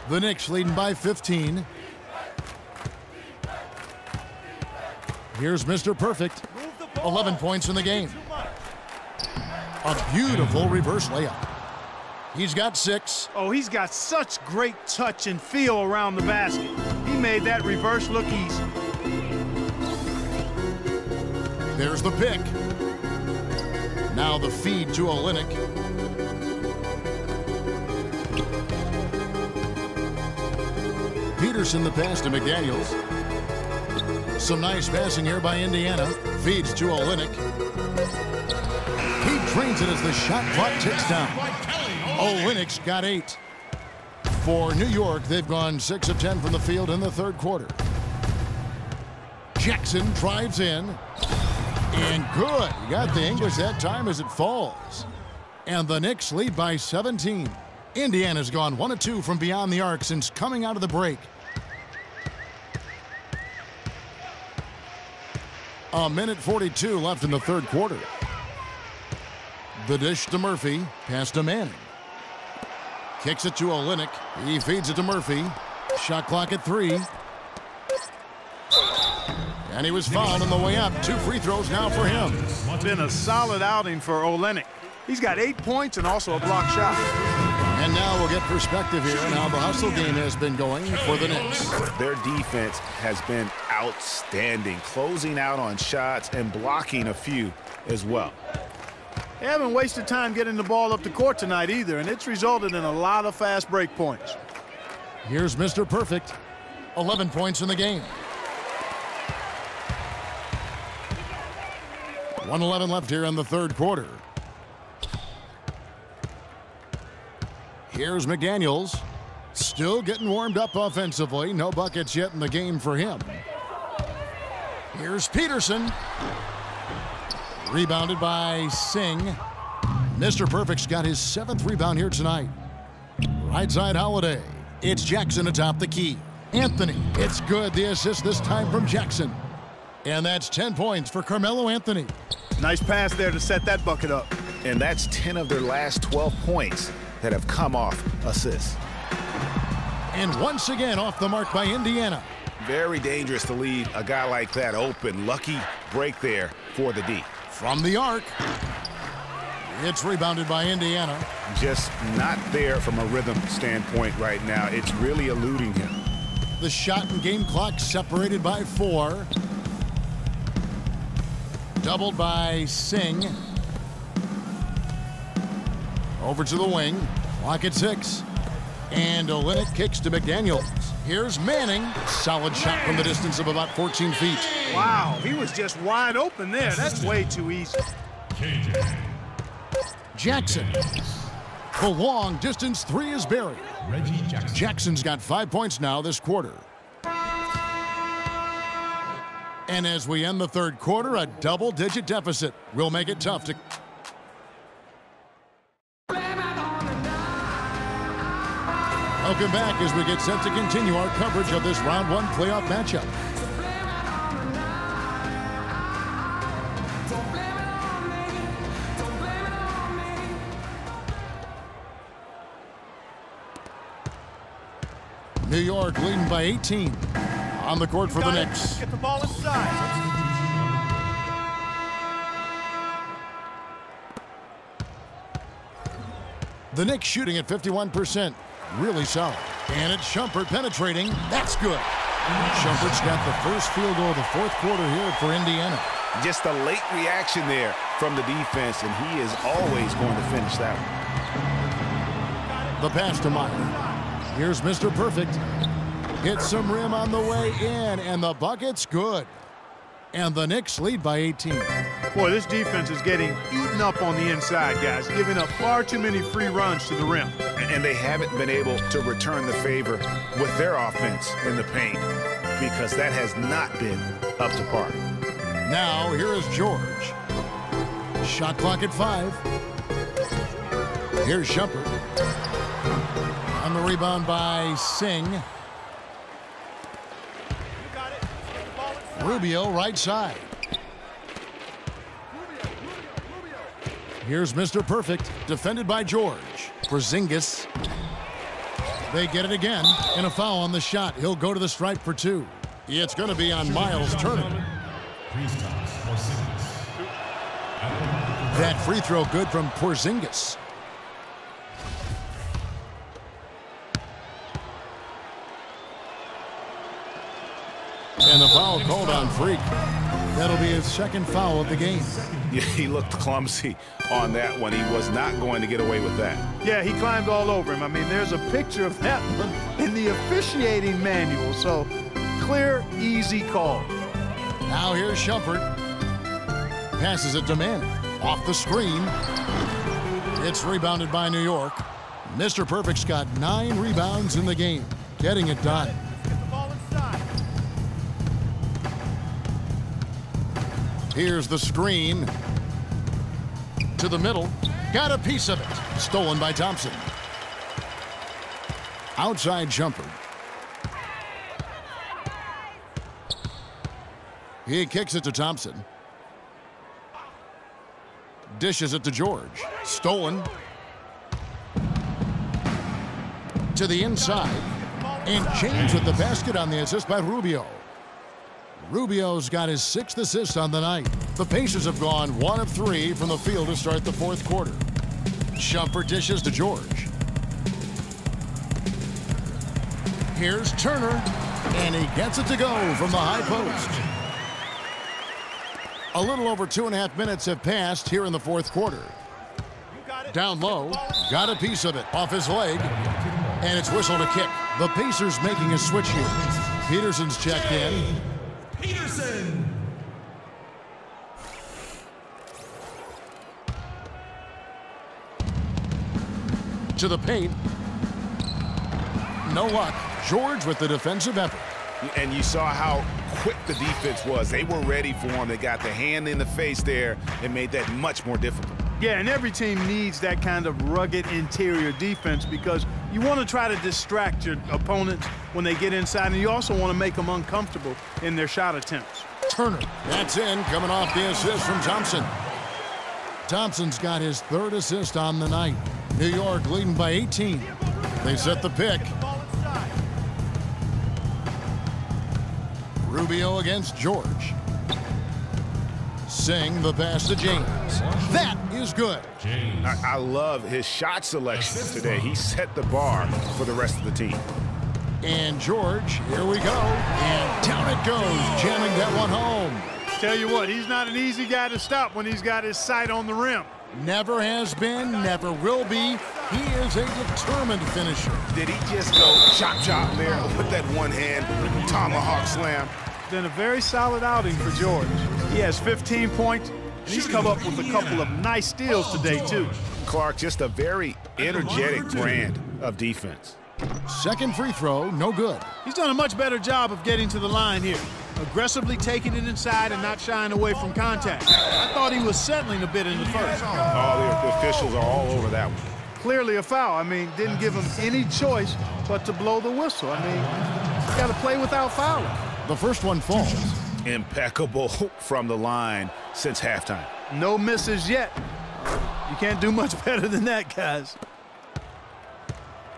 The Knicks leading by 15. Here's Mr. Perfect. 11 points in the game. A beautiful reverse layup. He's got 6. Oh, he's got such great touch and feel around the basket. He made that reverse look easy. There's the pick. Now the feed to Olynyk. Peterson the pass to McDaniels. Some nice passing here by Indiana. Feeds to Olynyk. He drains it as the shot clock ticks down. Olynyk's got 8. For New York, they've gone 6 of 10 from the field in the third quarter. Jackson drives in. And good. He got the English that time as it falls. And the Knicks lead by 17. Indiana's gone 1 of 2 from beyond the arc since coming out of the break. A minute 42 left in the third quarter. The dish to Murphy. Pass to Manning. Kicks it to Olynyk. He feeds it to Murphy. Shot clock at 3. And he was fouled on the way up. 2 free throws now for him. It's been a solid outing for Olynyk. He's got 8 points and also a block shot. And now we'll get perspective here on how the hustle game has been going for the Knicks. Their defense has been outstanding, closing out on shots and blocking a few as well. They haven't wasted time getting the ball up the court tonight either, and it's resulted in a lot of fast break points. Here's Mr. Perfect. 11 points in the game. 1:11 left here in the third quarter. Here's McDaniels. Still getting warmed up offensively. No buckets yet in the game for him. Here's Peterson. Rebounded by Singh. Mr. Perfect's got his 7th rebound here tonight. Right side Holiday. It's Jackson atop the key. Anthony. It's good. The assist this time from Jackson. And that's 10 points for Carmelo Anthony. Nice pass there to set that bucket up. And that's 10 of their last 12 points that have come off assists. And once again off the mark by Indiana. Very dangerous to leave a guy like that open. Lucky break there for the D. From the arc. It's rebounded by Indiana. Just not there from a rhythm standpoint right now. It's really eluding him. The shot and game clock separated by 4. Doubled by Singh. Over to the wing. Clock at 6. And Olynyk kicks to McDaniels. Here's Manning. Solid shot from the distance of about 14 feet. Wow, he was just wide open there. That's way too easy. Jackson. The long distance 3 is buried. Jackson's got 5 points now this quarter. And as we end the third quarter, a double-digit deficit will make it tough to... Welcome back as we get set to continue our coverage of this round 1 playoff matchup. New York leading by 18. On the court for the Knicks. Get the ball inside. The Knicks shooting at 51%. Really solid. And it's Shumpert penetrating. That's good. Shumpert's got the first field goal of the fourth quarter here for Indiana. Just a late reaction there from the defense, and he is always going to finish that one. The pass to Meyer. Here's Mr. Perfect. Hits some rim on the way in, and the bucket's good. And the Knicks lead by 18. Boy, this defense is getting eaten up on the inside, guys, giving up far too many free runs to the rim. And they haven't been able to return the favor with their offense in the paint because that has not been up to par. Now, here is George. Shot clock at 5. Here's Shumpert. On the rebound by Singh. Rubio right side. Here's Mr. Perfect, defended by George. Porzingis. They get it again, and a foul on the shot. He'll go to the stripe for 2. It's going to be on Miles Turner. That free throw good from Porzingis. And the foul called on Freak. That'll be his second foul of the game. Yeah, he looked clumsy on that one. He was not going to get away with that. Yeah, he climbed all over him. I mean, there's a picture of that one in the officiating manual. So, clear, easy call. Now here's Shumpert. Passes it to Manning. Off the screen. It's rebounded by New York. Mr. Perfect's got 9 rebounds in the game. Getting it done. Here's the screen. To the middle. Got a piece of it. Stolen by Thompson. Outside jumper. He kicks it to Thompson. Dishes it to George. Stolen. To the inside. And James with the basket on the assist by Rubio. Rubio's got his 6th assist on the night. The Pacers have gone 1 of 3 from the field to start the 4th quarter. Shumpert dishes to George. Here's Turner, and he gets it to go from the high post. A little over 2.5 minutes have passed here in the 4th quarter. Down low, got a piece of it off his leg, and it's whistled a kick. The Pacers making a switch here. Peterson's checked in. Peterson. To the paint. No luck. George with the defensive effort. And you saw how quick the defense was. They were ready for him. They got the hand in the face there and made that much more difficult. Yeah, and every team needs that kind of rugged interior defense because you want to try to distract your opponents when they get inside, and you also want to make them uncomfortable in their shot attempts. Turner, that's in, coming off the assist from Thompson. Thompson's got his 3rd assist on the night. New York leading by 18. They set the pick. Rubio against George. Singh the pass to James. That is good. I love his shot selection today. He set the bar for the rest of the team. And George, here we go. And down it goes, jamming that one home. Tell you what, he's not an easy guy to stop when he's got his sight on the rim. Never has been, never will be. He is a determined finisher. Did he just go chop there with that one hand tomahawk slam? Been a very solid outing for George. He has 15 points, and he's come up with a couple of nice steals today, too. Clark, just a very energetic brand of defense. Second free throw, no good. He's done a much better job of getting to the line here. Aggressively taking it inside and not shying away from contact. I thought he was settling a bit in the first. Oh, the officials are all over that one. Clearly a foul. I mean, didn't give him any choice but to blow the whistle. I mean, you got to play without fouling. The first one falls. Impeccable from the line since halftime. No misses yet. You can't do much better than that, guys.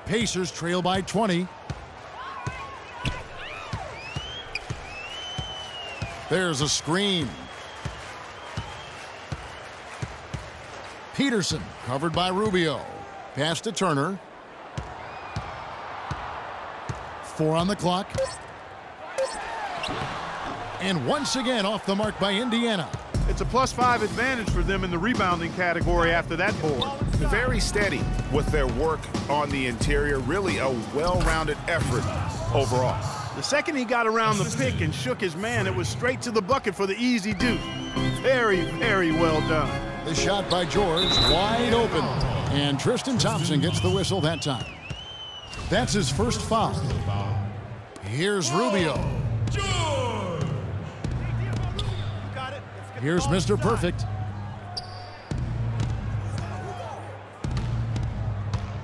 Pacers trail by 20. There's a screen. Peterson covered by Rubio. Pass to Turner. 4 on the clock. And once again off the mark by Indiana. It's a +5 advantage for them in the rebounding category after that board. Very steady with their work on the interior. Really a well-rounded effort overall. The second he got around the pick and shook his man, it was straight to the bucket for the easy deuce. Very, very well done. The shot by George, wide open. And Tristan Thompson gets the whistle that time. That's his first foul. Here's Rubio. Here's Mr. Perfect.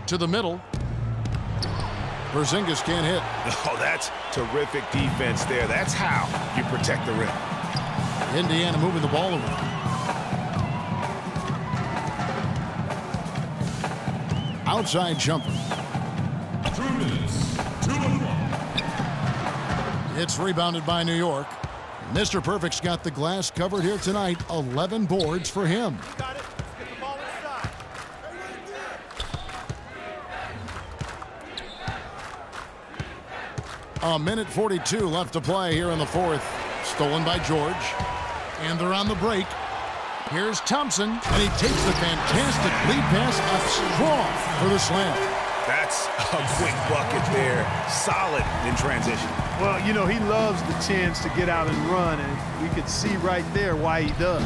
To the middle. Porzingis can't hit. Oh, that's terrific defense there. That's how you protect the rim. Indiana moving the ball over. Outside jumper. It's rebounded by New York. Mr. Perfect's got the glass covered here tonight. 11 boards for him. Got it. Let's get the ball inside. A minute 42 left to play here in the fourth. Stolen by George. And they're on the break. Here's Thompson, and he takes the fantastic lead pass up strong for the slam. That's a quick bucket there. Solid in transition. Well, you know, he loves the chance to get out and run, and we could see right there why he does.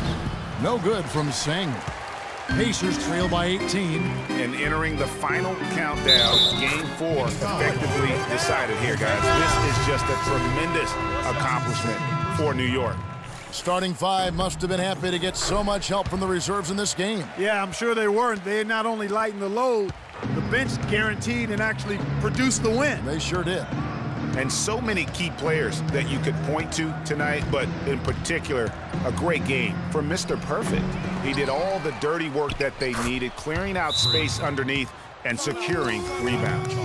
No good from Singh. Pacers trail by 18. And entering the final countdown, Game 4 effectively decided here, guys. This is just a tremendous accomplishment for New York. Starting five must have been happy to get so much help from the reserves in this game. Yeah, I'm sure they weren't. They not only lightened the load, the bench guaranteed and actually produced the win. They sure did. And so many key players that you could point to tonight, but in particular, a great game from Mr. Perfect. He did all the dirty work that they needed, clearing out space underneath and securing rebounds.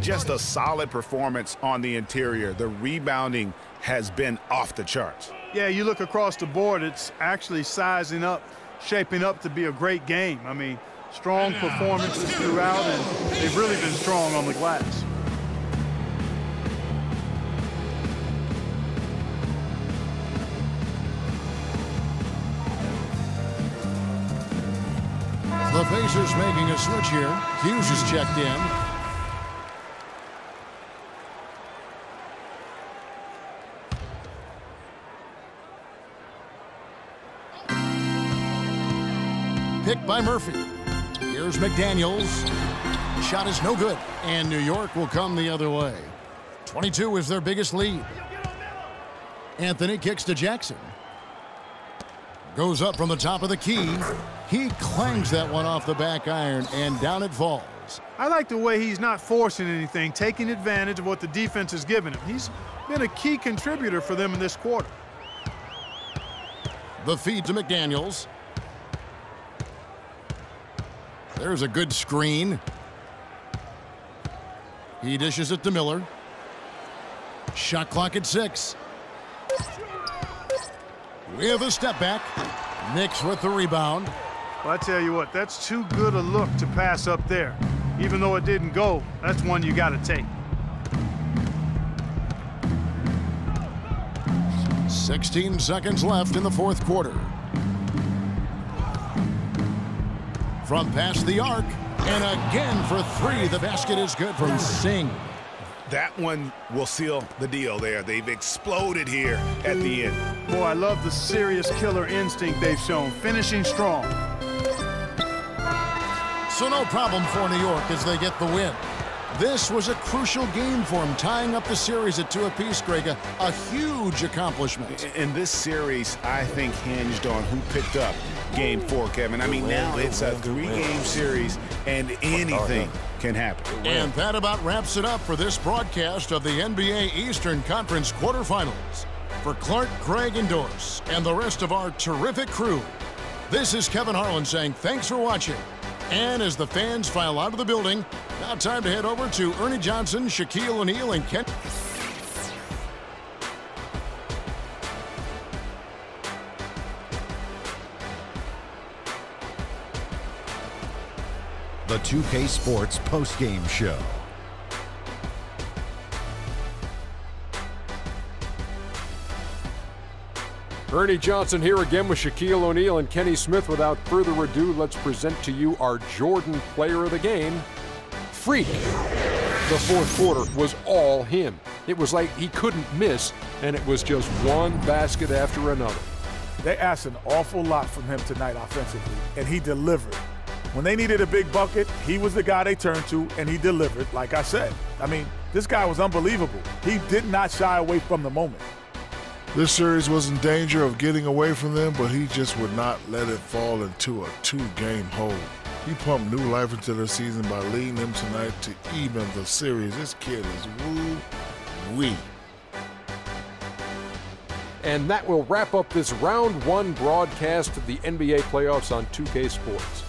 Just a solid performance on the interior. The rebounding has been off the charts. Yeah, you look across the board, it's actually sizing up, shaping up to be a great game. I mean, strong performances throughout, and they've really been strong on the glass. The Pacers making a switch here. Hughes is checked in. Picked by Murphy. Here's McDaniels. Shot is no good, and New York will come the other way. 22 is their biggest lead. Anthony kicks to Jackson. Goes up from the top of the key. He clangs that one off the back iron, and down it falls. I like the way he's not forcing anything, taking advantage of what the defense has given him. He's been a key contributor for them in this quarter. The feed to McDaniels. There's a good screen. He dishes it to Miller. Shot clock at 6. With a step back. Knicks with the rebound. Well, I tell you what, that's too good a look to pass up there. Even though it didn't go, that's one you got to take. 16 seconds left in the fourth quarter. From past the arc, and again for 3. The basket is good from Singh. That one will seal the deal there. They've exploded here at the end. Boy, I love the serious killer instinct they've shown, finishing strong. So no problem for New York as they get the win. This was a crucial game for them, tying up the series at 2 apiece, Greg. A huge accomplishment. In this series, I think, hinged on who picked up Game 4, Kevin. I mean, now it's a 3-game series, and anything can happen. And that about wraps it up for this broadcast of the NBA Eastern Conference quarterfinals. For Clark, Greg, and Doris, and the rest of our terrific crew, this is Kevin Harlan saying thanks for watching. And as the fans file out of the building, now time to head over to Ernie Johnson, Shaquille O'Neal, and Ken. The 2K Sports postgame show. Ernie Johnson here again with Shaquille O'Neal and Kenny Smith. Without further ado, let's present to you our Jordan player of the game, Freak. The fourth quarter was all him. It was like he couldn't miss, and it was just one basket after another. They asked an awful lot from him tonight offensively, and he delivered. When they needed a big bucket, he was the guy they turned to, and he delivered, like I said. I mean, this guy was unbelievable. He did not shy away from the moment. This series was in danger of getting away from them, but he just would not let it fall into a 2-game hole. He pumped new life into their season by leading them tonight to even the series. This kid is woo-wee. And that will wrap up this round 1 broadcast of the NBA playoffs on 2K Sports.